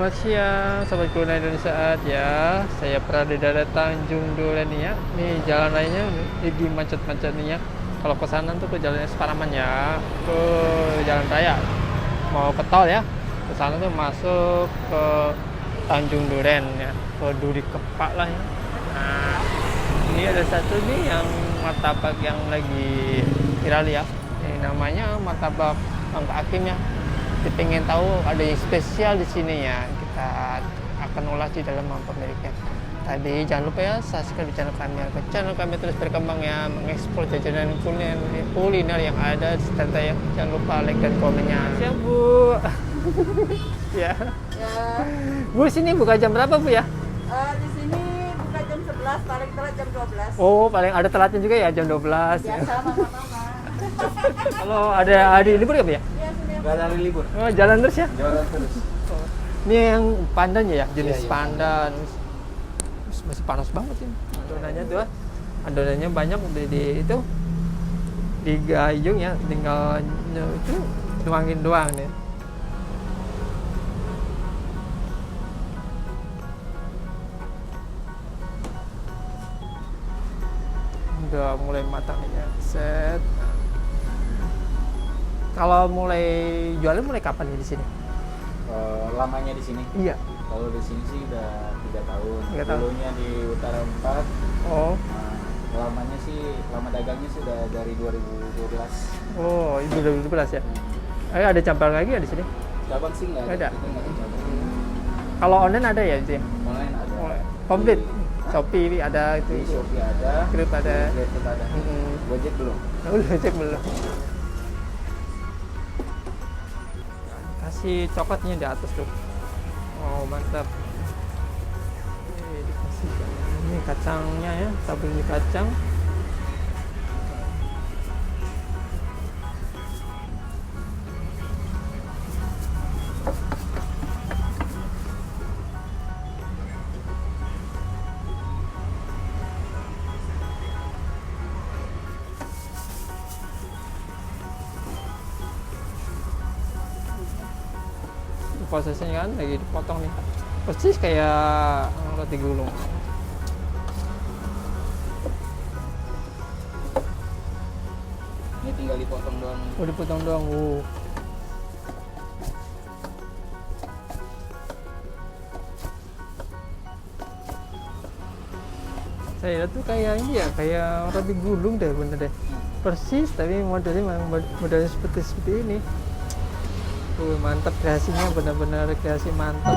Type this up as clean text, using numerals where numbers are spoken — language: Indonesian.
Selamat siang, Sobat Kuliner Indonesia ya. Saya berada di Tanjung Duren nih ya. Nih jalan lainnya lagi macet-macet nih ya. Kalau ke sana tuh ke jalan Separaman ya, ke jalan raya. Mau ke tol ya. Ke sana tuh masuk ke Tanjung Duren ya, ke Duri Kepak lah ya. Nah, ini ada satu nih yang martabak yang lagi viral ya. Ini namanya martabak Mangga Hakim ya. Kita pengen tahu ada yang spesial di sini ya, kita akan ulas di dalam pemiliknya. Tadi jangan lupa ya subscribe di channel kami terus berkembang ya, mengekspor jajanan kuliner yang ada di serta ya. Jangan lupa like dan komennya. Siap Bu. Ya. Ya, Bu, sini buka jam berapa Bu ya? di sini buka jam 11, paling telat jam 12. Oh, paling ada telatnya juga ya jam 12. Biasa mama-mama. Kalau ada hari libur ya Bu ya? Iya, sini. Gak ada hari libur, Oh, jalan terus ya? jalan terus. Ini yang pandan ya, jenis Iya, iya. pandan. Masih panas banget ini. Adonannya tuh, adonannya banyak di itu di gayung ya, tinggal itu tuangin doang nih. Udah mulai matang nih ya, set. Kalau mulai jualan mulai kapan nih di sini? Lamanya di sini. Iya. Kalau di sini sih udah 3 tahun. 3 tahun. Dulunya di Utara 4. Oh, Lamanya sih, lama dagangnya sudah dari 2012. oh, itu 2012 ya. Ada cabang lagi ya di sini? Cabang sih nggak Ada. Kita nggak ada cabang. Kalau online ada ya itu ya? Online ada. Komplit. Shopee ada Di itu. Shopee ada. Grab ada. Grab ada. Mm-mm. Gojek belum. Udah cek belum. Kasih coklatnya di atas tuh. Oh mantap. Oke, dikasih ini kacangnya ya, taburi kacang. Prosesnya kan lagi dipotong nih, persis kayak roti gulung. Ini tinggal dipotong doang. Oh dipotong doang. Saya lihat tuh kayak ini ya, kayak roti gulung deh, bener deh. Persis, tapi modelnya memang modelnya seperti ini. Mantap, kreasinya benar-benar kreasi mantap.